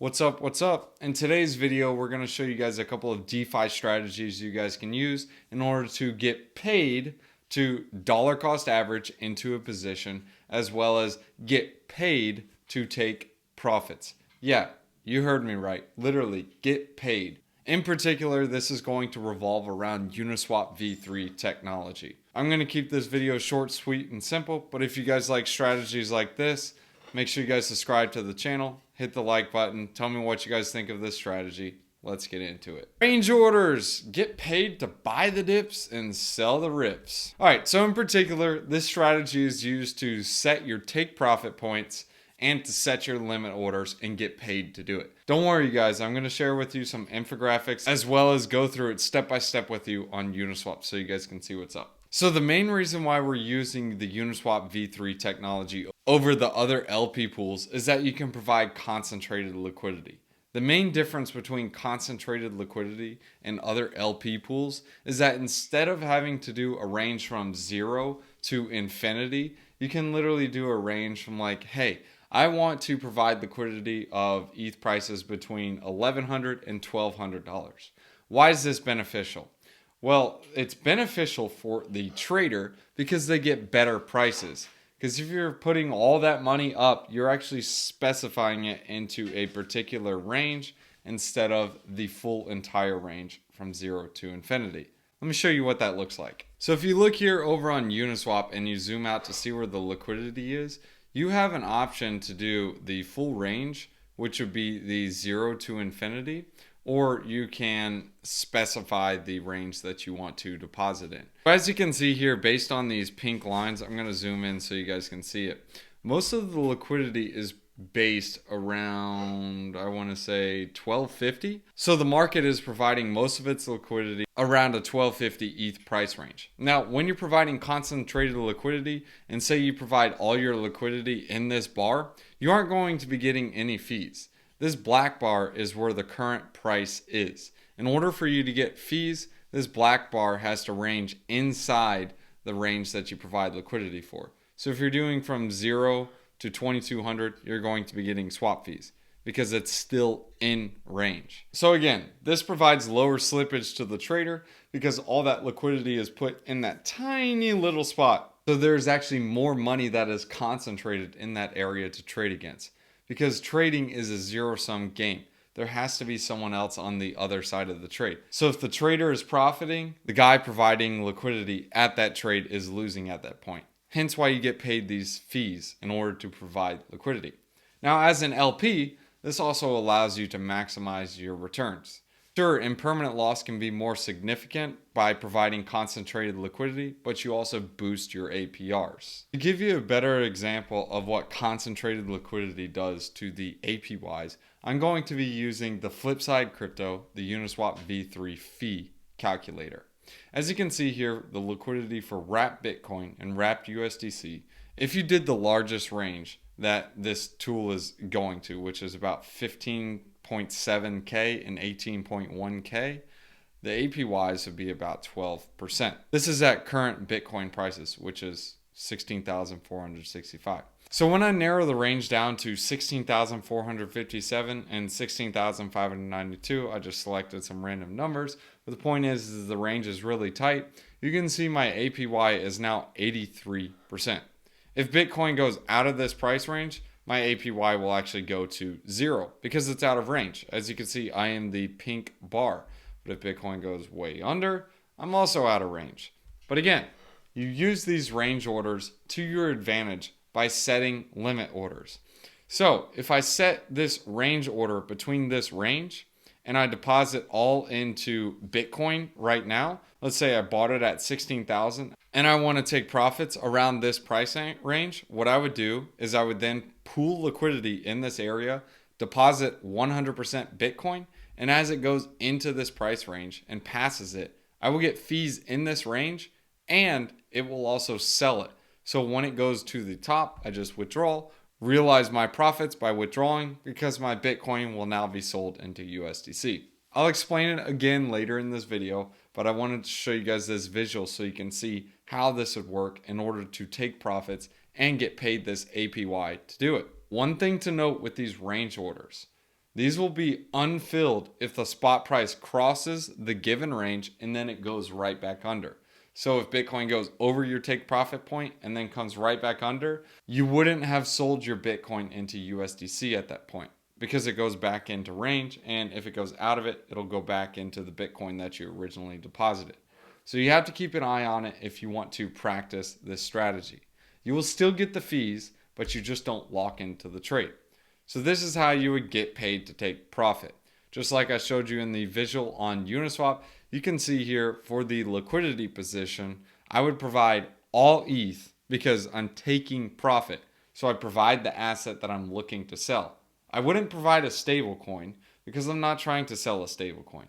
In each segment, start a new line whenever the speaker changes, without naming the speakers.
What's up? What's up? In today's video, we're going to show you guys a couple of DeFi strategies you guys can use in order to get paid to dollar cost average into a position, as well as get paid to take profits. Yeah, you heard me right. Literally, get paid. In particular, this is going to revolve around Uniswap v3 technology. I'm going to keep this video short, sweet, and simple, but if you guys like strategies like this, make sure you guys subscribe to the channel, hit the like button, tell me what you guys think of this strategy. Let's get into it. Range orders. Get paid to buy the dips and sell the rips. All right, so in particular, this strategy is used to set your take profit points and to set your limit orders and get paid to do it. Don't worry, you guys, I'm going to share with you some infographics as well as go through it step by step with you on Uniswap so you guys can see what's up. So the main reason why we're using the Uniswap v3 technology over the other LP pools is that you can provide concentrated liquidity. The main difference between concentrated liquidity and other LP pools is that instead of having to do a range from 0 to infinity, you can literally do a range from like, hey, I want to provide liquidity of ETH prices between $1,100 and $1,200. Why is this beneficial? Well, it's beneficial for the trader because they get better prices. Because if you're putting all that money up, you're actually specifying it into a particular range instead of the full entire range from 0 to infinity. Let me show you what that looks like. So if you look here over on Uniswap and you zoom out to see where the liquidity is, you have an option to do the full range, which would be the 0 to infinity, or you can specify the range that you want to deposit in. As you can see here, based on these pink lines, I'm going to zoom in so you guys can see it. Most of the liquidity is based around, I want to say 1250. So the market is providing most of its liquidity around a 1250 ETH price range. Now, when you're providing concentrated liquidity and say you provide all your liquidity in this bar, you aren't going to be getting any fees. This black bar is where the current price is. In order for you to get fees, this black bar has to range inside the range that you provide liquidity for. So if you're doing from 0 to 2200, you're going to be getting swap fees because it's still in range. So again, this provides lower slippage to the trader because all that liquidity is put in that tiny little spot. So there's actually more money that is concentrated in that area to trade against. Because trading is a zero-sum game. There has to be someone else on the other side of the trade. So if the trader is profiting, the guy providing liquidity at that trade is losing at that point. Hence why you get paid these fees in order to provide liquidity. Now, as an LP, this also allows you to maximize your returns. Sure, impermanent loss can be more significant by providing concentrated liquidity, but you also boost your APRs. To give you a better example of what concentrated liquidity does to the APYs, I'm going to be using the Flipside Crypto, the Uniswap v3 fee calculator. As you can see here, the liquidity for wrapped Bitcoin and wrapped USDC, if you did the largest range that this tool is going to, which is about 15.7K and 18.1K, the APYs would be about 12%. This is at current Bitcoin prices, which is 16,465. So when I narrow the range down to 16,457 and 16,592, I just selected some random numbers. But the point is the range is really tight. You can see my APY is now 83%. If Bitcoin goes out of this price range, my APY will actually go to 0 because it's out of range. As you can see, I am the pink bar. But if Bitcoin goes way under, I'm also out of range. But again, you use these range orders to your advantage by setting limit orders. So if I set this range order between this range and I deposit all into Bitcoin right now, let's say I bought it at 16,000 and I want to take profits around this price range, what I would do is I would then pool liquidity in this area, deposit 100% Bitcoin, and as it goes into this price range and passes it, I will get fees in this range and it will also sell it. So when it goes to the top, I just withdraw, realize my profits by withdrawing because my Bitcoin will now be sold into USDC. I'll explain it again later in this video, but I wanted to show you guys this visual so you can see how this would work in order to take profits and get paid this APY to do it. One thing to note with these range orders, These will be unfilled if the spot price crosses the given range and then it goes right back under. So if Bitcoin goes over your take profit point and then comes right back under, you wouldn't have sold your Bitcoin into USDC at that point because it goes back into range. And if it goes out of it, it'll go back into the Bitcoin that you originally deposited. So you have to keep an eye on it if you want to practice this strategy. You will still get the fees, but you just don't lock into the trade. So this is how you would get paid to take profit. Just like I showed you in the visual on Uniswap, you can see here for the liquidity position, I would provide all ETH because I'm taking profit. So I provide the asset that I'm looking to sell. I wouldn't provide a stable coin because I'm not trying to sell a stable coin.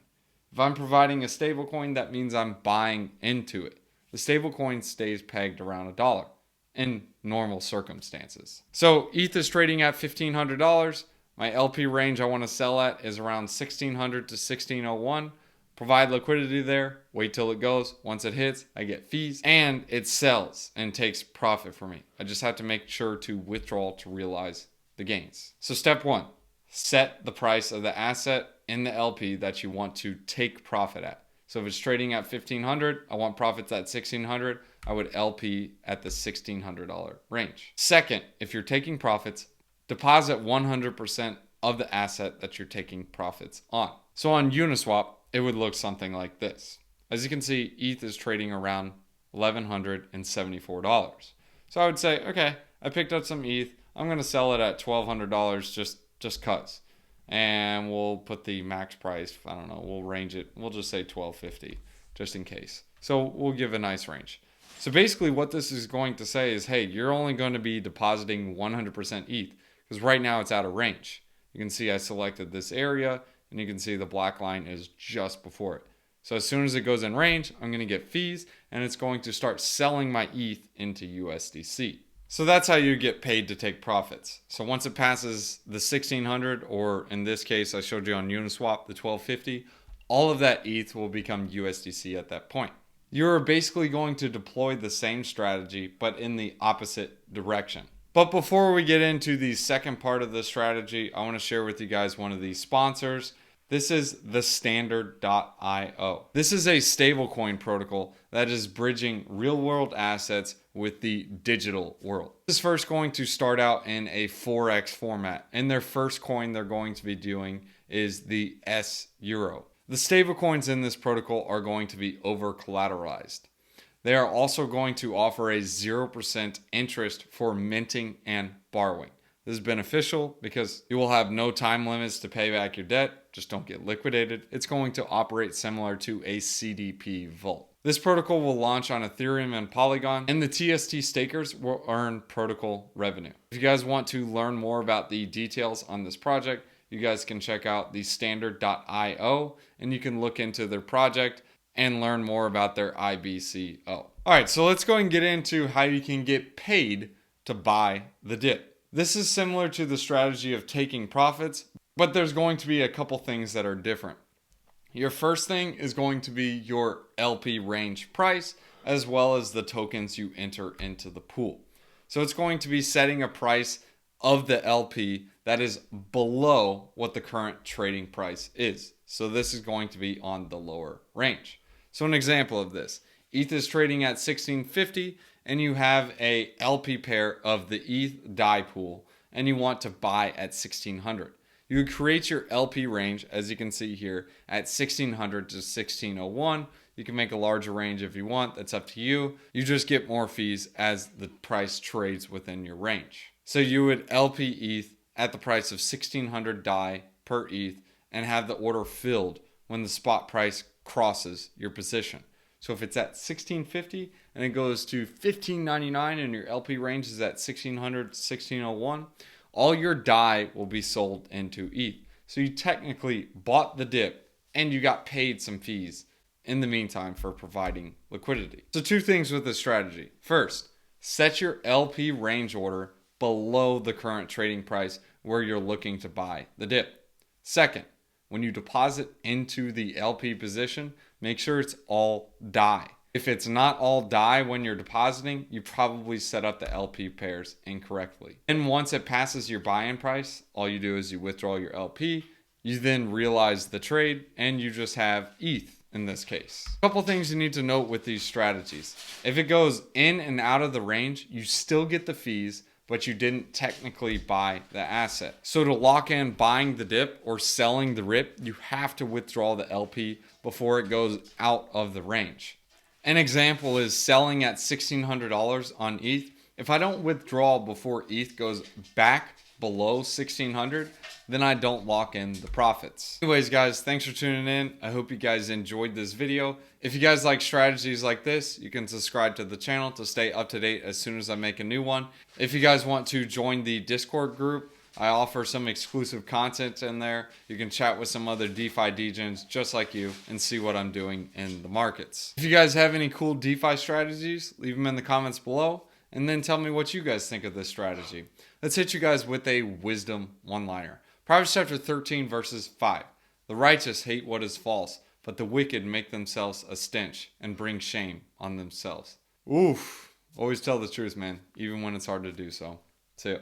If I'm providing a stable coin, that means I'm buying into it. The stable coin stays pegged around $1 in normal circumstances. So ETH is trading at $1,500. My LP range I want to sell at is around 1600 to 1601. Provide liquidity there, wait till it goes. Once it hits, I get fees and it sells and takes profit for me. I just have to make sure to withdraw to realize the gains. So step one, set the price of the asset in the LP that you want to take profit at. So if it's trading at 1500, I want profits at 1600, I would LP at the $1,600 range. Second, if you're taking profits, deposit 100% of the asset that you're taking profits on. So on Uniswap, it would look something like this. As you can see, ETH is trading around $1,174. So I would say, okay, I picked up some ETH. I'm going to sell it at $1,200 just cuz. And we'll put the max price, I don't know, we'll range it. We'll just say $1,250 just in case. So we'll give a nice range. So basically what this is going to say is, hey, you're only going to be depositing 100% ETH because right now it's out of range. You can see I selected this area and you can see the black line is just before it. So as soon as it goes in range, I'm going to get fees and it's going to start selling my ETH into USDC. So that's how you get paid to take profits. So once it passes the 1600, or in this case, I showed you on Uniswap, the 1250, all of that ETH will become USDC at that point. You're basically going to deploy the same strategy, but in the opposite direction. But before we get into the second part of the strategy, I want to share with you guys one of these sponsors. This is the Standard.io. This is a stablecoin protocol that is bridging real-world assets with the digital world. This is first going to start out in a Forex format, and their first coin they're going to be doing is the S-Euro. The stablecoins in this protocol are going to be over-collateralized. They are also going to offer a 0% interest for minting and borrowing. This is beneficial because you will have no time limits to pay back your debt. Just don't get liquidated. It's going to operate similar to a CDP vault. This protocol will launch on Ethereum and Polygon, and the TST stakers will earn protocol revenue. If you guys want to learn more about the details on this project, you guys can check out the Standard.io and you can look into their project and learn more about their IBCO. All right, so let's go and get into how you can get paid to buy the dip. This is similar to the strategy of taking profits, but there's going to be a couple things that are different. Your first thing is going to be your LP range price, as well as the tokens you enter into the pool. So it's going to be setting a price of the LP that is below what the current trading price is. So this is going to be on the lower range. So an example of this, ETH is trading at 1650 and you have a LP pair of the ETH DAI pool and you want to buy at 1600. You would create your LP range, as you can see here, at 1600 to 1601. You can make a larger range if you want. That's up to you. You just get more fees as the price trades within your range. So you would LP ETH at the price of 1600 DAI per ETH and have the order filled when the spot price crosses your position. So if it's at 1650 and it goes to 1599 and your LP range is at 1600 to 1601, all your DAI will be sold into ETH. So you technically bought the dip and you got paid some fees in the meantime for providing liquidity. So two things with this strategy. First, set your LP range order below the current trading price where you're looking to buy the dip. Second, when you deposit into the LP position, make sure it's all DAI. If it's not all DAI when you're depositing, you probably set up the LP pairs incorrectly. And once it passes your buy-in price, all you do is you withdraw your LP You then realize the trade and you just have ETH in this case. A couple things you need to note with these strategies. If it goes in and out of the range, you still get the fees, but you didn't technically buy the asset. So to lock in buying the dip or selling the rip, you have to withdraw the LP before it goes out of the range. An example is selling at $1,600 on ETH. If I don't withdraw before ETH goes back below 1,600, then I don't lock in the profits. Anyways, guys, thanks for tuning in. I hope you guys enjoyed this video. If you guys like strategies like this, you can subscribe to the channel to stay up to date as soon as I make a new one. If you guys want to join the Discord group, I offer some exclusive content in there. You can chat with some other DeFi degens just like you and see what I'm doing in the markets. If you guys have any cool DeFi strategies, leave them in the comments below and then tell me what you guys think of this strategy. Let's hit you guys with a wisdom one-liner. Proverbs chapter 13 verses 5. The righteous hate what is false, but the wicked make themselves a stench and bring shame on themselves. Oof. Always tell the truth, man, even when it's hard to do so. See ya.